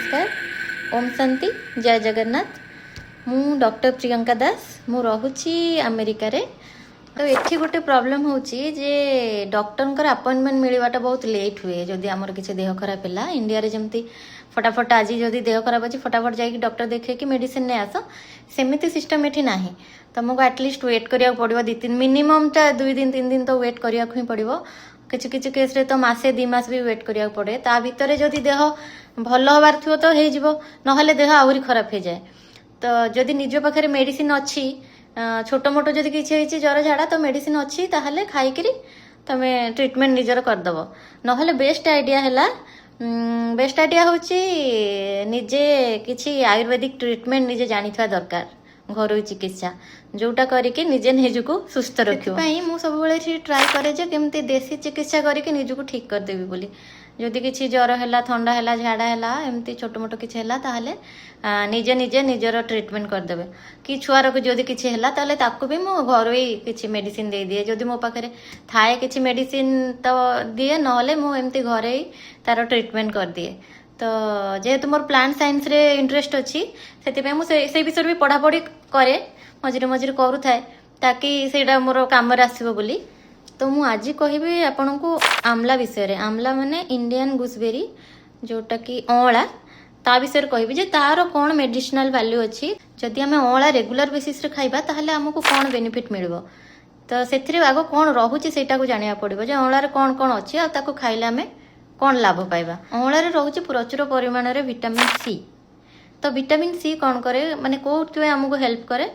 नमस्कार ओम शांति जय जगन्नाथ मु डॉक्टर प्रियंका दास मु रहुची अमेरिका रे तो एठी गोटे प्रॉब्लम होची जे डॉक्टर अपॉइंटमेंट मिलवाटा बहुत लेट हुए जदि आमर किसी देह खराब है इंडिया रे जमती फटाफट आज जदि देह खराब अच्छी फटाफट जाकि डॉक्टर देखे कि मेडिसिन नहीं आस सेमती सिस्टम एठी नाही तुमको एटलिस्ट वेट करिया पड़ो दी तीन मिनिमम टा 2 दिन 3 दिन तो वेट करिया ही पड़ो किसी किसी केस रे तो मासे 2 मास भी वेट करिया पड़े ता भितर जदि देह भल हबार थो तो हो ना देह आहरी खराब हो जाए तो जदि निज पाखे मेडिसिन अच्छी छोट मोट जदि किसी ज्वर झाड़ा तो मेडिसिन अच्छी ताहले खाईकरी तमे ट्रीटमेंट निजर करदब ना बेस्ट आइडिया है बेस्ट आइडिया हूँ निजे किसी आयुर्वेदिक ट्रीटमेंट निजे जानी दरकार घरोई चिकित्सा जोटा करके निजे निजको सुस्थ रखिपाई मु सब ट्राए करे जे केमती देसी चिकित्सा करके निजको ठीक करदेवी बोली जदि किसी ज्वर है थंडा है झाड़ा है एमती छोट मोट किसी है ताहले निजे निजे निजर ट्रीटमेंट करदेवे कि छुआर को जदि किसी है ताहले ताकू भी मु घरोई किसी मेडिसिन दे दिए जदि मो पाखे थाए किसी मेडिसिन तो दिए नहले मु एमती घरे ही तार ट्रीटमेंट कर दिए तो जेहेतु मोर प्लांट साइंस रे इंटरेस्ट अच्छी से मुझे विषय भी पढ़ापढ़ी करे मझे मझे करूए ताकि सेटा मोर काम आसो बोली तो मु आज कहबी आपन को आमला विषय रे आमला माने इंडियन गुसबेरी जोटा कि अँला ता विषय कहबी जे तार कौन मेडिसिनल वैल्यू अच्छी जदि आम अँला रेगुलर बेसिस रे खाइबा ताहले हमको कौन बेनिफिट मिलबो तो से आग कौन रोचे सेटा को जानिया पड़ो जे अँला कौन कौन अच्छी आ ताको खाइले आमे कौन लाभ पाइबा अँला रोचे प्रचुर परिमाण रे विटामिन सी तो विटामिन सी कौन करे माने कोथि हमको हेल्प करे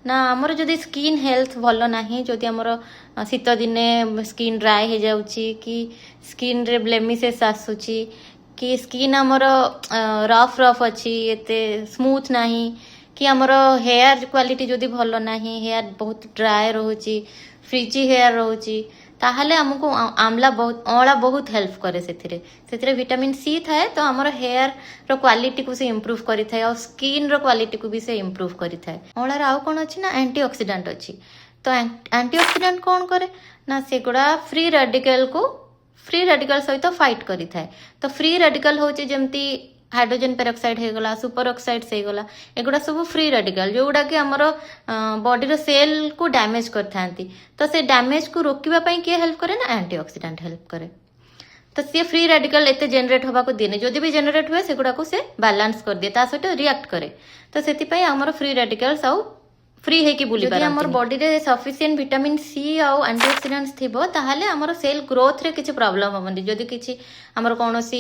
ना आमर जदि स्किन हेल्थ भल नाही जदि आमर शीत दिने स्किन ड्राए हो जाउची कि स्किन रे ब्लेमिसेस आसुची कि स्किन आमर रफ रफ अच्छी एते स्मूथ नाही कि आमर हेयर क्वालिटी जदि भल नाही हेयर बहुत ड्राए रोची फ्रिजी हेयर रोची ताहले हमको आमला बहुत अँला बहुत हेल्प करे से विटामिन सी थाए तो आमर हेयर रो क्वालिटी को से इम्प्रूव करी थाए और स्किन रो क्वालिटी को भी से इम्प्रूव करी थाए अँलार आउ कौन अच्छी ना एंटीऑक्सीडेंट अच्छी तो एंटीऑक्सीडेंट कौन करे ना सेगुड़ा फ्री रेडिकल सहित फाइट करी थाए तो फ्री रेडिकल होचे जेमती हाइड्रोजन पेरोक्साइड हो गला सुपर ऑक्साइड्स हो गला एगुड़ा सब फ्री रेडिकल जोगुड़ा कि आमर बॉडी सेल को डैमेज करता तो से डैमेज को रोकवा किए हेल्प करे ना एंटीऑक्सीडेंट हेल्प करे तो सी फ्री रेडिकल एते जनरेट होगा दिए जदि भी जनरेट हुए सेगुड़ा को से बैलेंस कर दिए ता सहित रिएक्ट करे तो से आमर फ्री रेडिकल्स आउ फ्री है बुली आमर बॉडी रे सफिशिएंट विटामिन सी आउ एंटीऑक्सीडेंट्स थिबो ताहले आमर सेल ग्रोथ रे किछि प्रॉब्लम होबनी जदि किछि आमर कोनोसी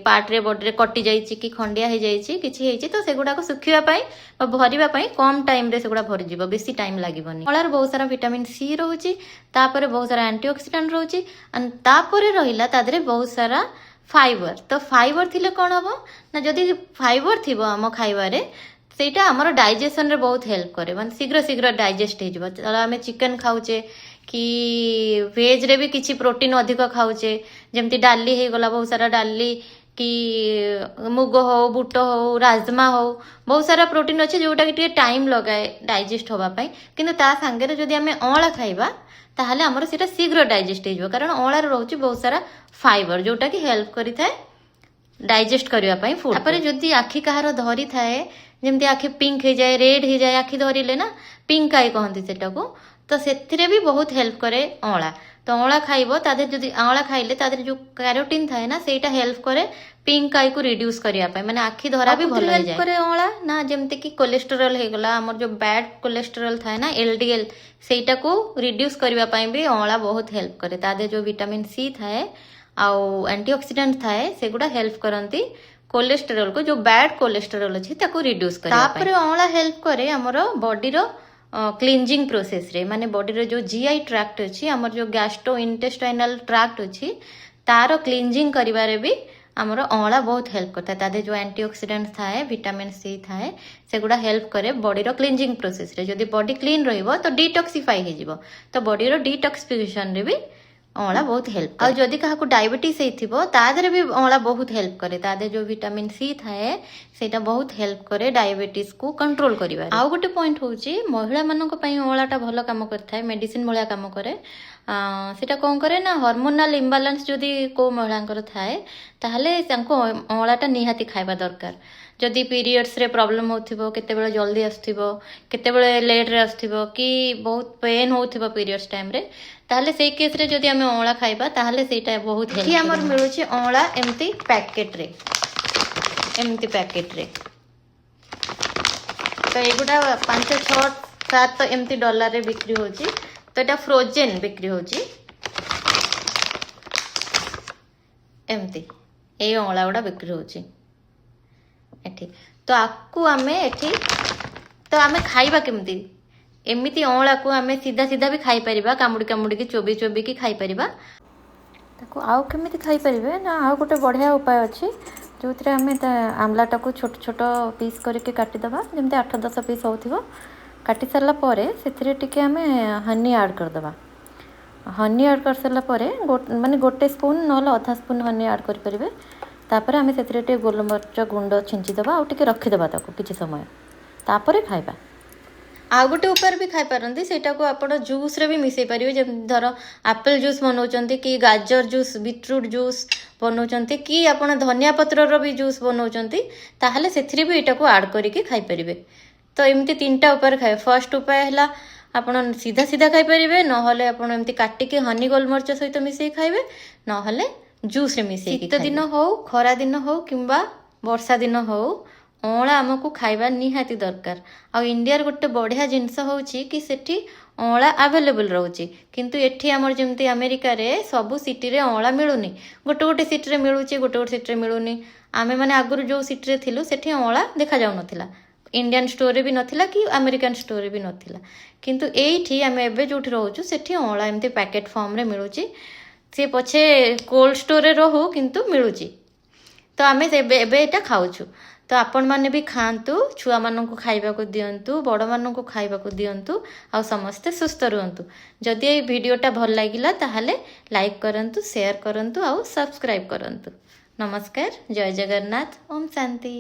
पार्ट रे बॉडी रे कटि जाइछि कि खंडिया हे जाइछि किछि हेछि तो सेगुडा को सुखिबा पई भरिबा पई कम टाइम रे सेगुडा भरि जिवो बेसी टाइम लागिबनी अँलार बहुत सारा विटामिन सी रहउछि तापरे बहुत सारा एंटीऑक्सीडेंट रहउछि एंड तापरे रहिला तादरे बहुत सारा फाइबर तो फाइबर थिले कोन हबो ना जदि फाइबर थिबो आम खाइबा रे सेटा आमर डाइजेशन रे बहुत हेल्प करे माने शीघ्र शीघ्र डाइजेस्ट हो जाए तो आम चिकन खाऊचे कि वेज रे भी किसी प्रोटीन अधिक खाऊचे जमती डाली हो गला बहुत सारा डाली कि मुग हो बुट हो राजमा हो बहुत सारा प्रोटीन अच्छे जोटा कि टाइम लगाए डाइजेस्ट होगापाई किंतु ता सांगे जदि आम अँला खाइबा ताहले आमर सेटा शीघ्र डाइजेस्ट हो कारण अँला रोचे बहुत सारा फाइबर जोटा कि हेल्प करी थाए डाइजेस्ट करने फूड तापर जदि आखि कहार धरी थाए जमती आखि पिंक हो जाए रेड हो जाए आखि धरिले ना पिंक आई कहती सेटा को तो से भी बहुत हेल्प करे अँला तो अँला खाइबो तादे जदि अँला खाइले तादे जो कैरोटीन थाए ना सेटा हेल्प करे पिंक आई को रिड्यूस करिया पाए माने आखि धरा भी भल हेल्प करे अँला ना जमती कि कोलेस्टेरोल हो गला हमर जो बैड कोलेस्टेरोल थाए ना एलडीएल सेटा को रिड्यूस करिया पाए भी अँला बहुत हेल्प करे तादे जो विटामिन सी थाए आउ एंटीऑक्सीडेंट थाए सेगुड़ा हेल्प करती कोलेस्टेरोल को जो बैड कोलेस्टेरोल अच्छी ताको रिड्यूस करे तापर अँला हेल्प करे हमर बॉडी रो क्लींजिंग प्रोसेस रे माने बॉडी रो जो जीआई ट्रैक्ट अच्छी हमर जो गैस्ट्रो इंटेस्टाइनल ट्रैक्ट अच्छी तार क्लींजिंग करिवारे भी हमर अँला बहुत हेल्प करता है तादे जो एंटीऑक्सीडेंट थाए विटामिन सी थाए सेगुड़ा हेल्प करे बॉडी रो क्लींजिंग प्रोसेस रे जदि बॉडी क्लीन रहिबो तो डिटॉक्सिफाई हो जिवो तो बॉडी रो डिटॉक्सिफिकेशन रे भी अँला बहुत हेल्प आ जदि क्या डायबिटीज होइथिबो तादरे भी अँला बहुत हेल्प करे तादे जो विटामिन सी थाए सेटा बहुत हेल्प करे डायबिटीज को कंट्रोल करिवार आउ गोटे पॉइंट होउची महिला मानक पई अँलाटा भलो काम करथाय मेडिसिन भलिया काम करे সেটা କ'ଣ କରେ ନା ହର୍ମୋନାଲ ଇମ୍ବାଲାନ୍ସ ଯଦି କେଉଁ ମହିଳାଙ୍କର ଥାଏ ତାହେଲେ ତାଙ୍କୁ ଅଁଳାଟା ନିହାତି ଖାଇବା ଦରକାର। ଯଦି ପିରିୟଡ଼୍ସରେ ପ୍ରୋବ୍ଲେମ୍ ହେଉଥିବ, କେତେବେଳେ ଜଲ୍ଦି ଆସୁଥିବ, କେତେବେଳେ ଲେଟ୍ରେ ଆସୁଥିବ, କି ବହୁତ ପେନ୍ ହେଉଥିବ ପିରିୟଡ଼୍ସ ଟାଇମ୍ରେ, ତାହେଲେ ସେଇ କେସ୍ରେ ଯଦି ଆମେ ଅଁଳା ଖାଇବା ତାହେଲେ ସେଇଟା ବହୁତ ଏଠି ଆମର ମିଳୁଛି ଅଁଳା ଏମିତି ପ୍ୟାକେଟ୍ରେ, ଏମିତି ପ୍ୟାକେଟ୍ରେ। ତ ଏଗୁଡ଼ା 5, 6, 7 ଏମିତି ଡଲାରରେ ବିକ୍ରି ହେଉଛି। ତ ଏଇଟା ଫ୍ରୋଜେନ୍ ବିକ୍ରି ହେଉଛି ଏମିତି, ଏଇ ଅଁଳା ଗୁଡ଼ା ବିକ୍ରି ହେଉଛି ଏଠି। ତ ଆକୁ ଆମେ ଏଠି ତ ଆମେ ଖାଇବା କେମିତି? ଏମିତି ଅଁଳାକୁ ଆମେ ସିଧା ସିଧା ବି ଖାଇପାରିବା, କାମୁଡ଼ି କାମୁଡ଼ିକି ଚୋବେଇକି ଖାଇପାରିବା। ତାକୁ ଆଉ କେମିତି ଖାଇପାରିବେ ନା, ଆଉ ଗୋଟେ ବଢ଼ିଆ ଉପାୟ ଅଛି ଯେଉଁଥିରେ ଆମେ ଆମ୍ଲାଟାକୁ ଛୋଟ ଛୋଟ ପିସ୍ କରିକି କାଟିଦେବା, ଯେମିତି 8-10 ପିସ୍ ହେଉଥିବ। କାଟି ସାରିଲା ପରେ ସେଥିରେ ଟିକେ ଆମେ ହନି ଆଡ଼୍ କରିଦେବା। ହନି ଆଡ଼୍ କରିସାରିଲା ପରେ ମାନେ 1 ସ୍ପୁନ୍ ନହେଲେ ଅଧା ସ୍ପୁନ୍ ହନି ଆଡ଼୍ କରିପାରିବେ। ତାପରେ ଆମେ ସେଥିରେ ଟିକେ ଗୋଲମରିଚ ଗୁଣ୍ଡ ଛିଞ୍ଚିଦେବା ଆଉ ଟିକେ ରଖିଦେବା ତାକୁ କିଛି ସମୟ, ତାପରେ ଖାଇବା। ଆଉ ଗୋଟେ ଉପାୟରେ ବି ଖାଇପାରନ୍ତି, ସେଇଟାକୁ ଆପଣ ଜୁସ୍ରେ ବି ମିଶାଇ ପାରିବେ। ଯେମିତି ଧର ଆପେଲ୍ ଜୁସ୍ ବନାଉଛନ୍ତି, କି ଗାଜର ଜୁସ୍, ବିଟ୍ରୁଟ୍ ଜୁସ୍ ବନାଉଛନ୍ତି, କି ଆପଣ ଧନିଆ ପତ୍ରର ବି ଜୁସ୍ ବନାଉଛନ୍ତି, ତାହେଲେ ସେଥିରେ ବି ଏଇଟାକୁ ଆଡ଼୍ କରିକି ଖାଇପାରିବେ। ତ ଏମିତି 3ଟା ଉପାୟରେ ଖାଇବେ। ଫର୍ଷ୍ଟ ଉପାୟ ହେଲା ଆପଣ ସିଧା ସିଧା ଖାଇପାରିବେ, ନହେଲେ ଆପଣ ଏମିତି କାଟିକି ହନି ଗୋଲମରିଚ ସହିତ ମିଶାଇ ଖାଇବେ, ନହେଲେ ଜୁସ୍ରେ ମିଶାଇକି। ଶୀତ ଦିନ ହଉ, ଖରା ଦିନ ହଉ, କିମ୍ବା ବର୍ଷା ଦିନ ହଉ, ଅଁଳା ଆମକୁ ଖାଇବା ନିହାତି ଦରକାର। ଆଉ ଇଣ୍ଡିଆର ଗୋଟେ ବଢ଼ିଆ ଜିନିଷ ହେଉଛି କି ସେଠି ଅଁଳା ଆଭେଲେବୁଲ୍ ରହୁଛି। କିନ୍ତୁ ଏଠି ଆମର ଯେମିତି ଆମେରିକାରେ ସବୁ ସିଟିରେ ଅଁଳା ମିଳୁନି। ଗୋଟେ ସିଟିରେ ମିଳୁଛି, ଗୋଟେ ସିଟିରେ ମିଳୁନି। ଆମେମାନେ ଆଗରୁ ଯେଉଁ ସିଟିରେ ଥିଲୁ ସେଠି ଅଁଳା ଦେଖାଯାଉନଥିଲା, ଇଣ୍ଡିଆନ୍ ଷ୍ଟୋରରେ ବି ନଥିଲା, କି ଆମେରିକାନ୍ ଷ୍ଟୋରରେ ବି ନଥିଲା। କିନ୍ତୁ ଏଇଠି ଆମେ ଏବେ ଯେଉଁଠି ରହୁଛୁ ସେଠି ଅଁଳା ଏମିତି ପ୍ୟାକେଟ୍ ଫର୍ମରେ ମିଳୁଛି। ସେ ପଛେ କୋଲ୍ଡ ଷ୍ଟୋରରେ ରହୁ, କିନ୍ତୁ ମିଳୁଛି। ତ ଆମେ ଏବେ ଏଇଟା ଖାଉଛୁ। ତ ଆପଣମାନେ ବି ଖାଆନ୍ତୁ, ଛୁଆମାନଙ୍କୁ ଖାଇବାକୁ ଦିଅନ୍ତୁ, ବଡ଼ମାନଙ୍କୁ ଖାଇବାକୁ ଦିଅନ୍ତୁ, ଆଉ ସମସ୍ତେ ସୁସ୍ଥ ରୁହନ୍ତୁ। ଯଦି ଏଇ ଭିଡ଼ିଓଟା ଭଲ ଲାଗିଲା ତାହେଲେ ଲାଇକ୍ କରନ୍ତୁ, ସେୟାର କରନ୍ତୁ, ଆଉ ସବସ୍କ୍ରାଇବ୍ କରନ୍ତୁ। ନମସ୍କାର, ଜୟ ଜଗନ୍ନାଥ, ଓମ୍ ଶାନ୍ତି।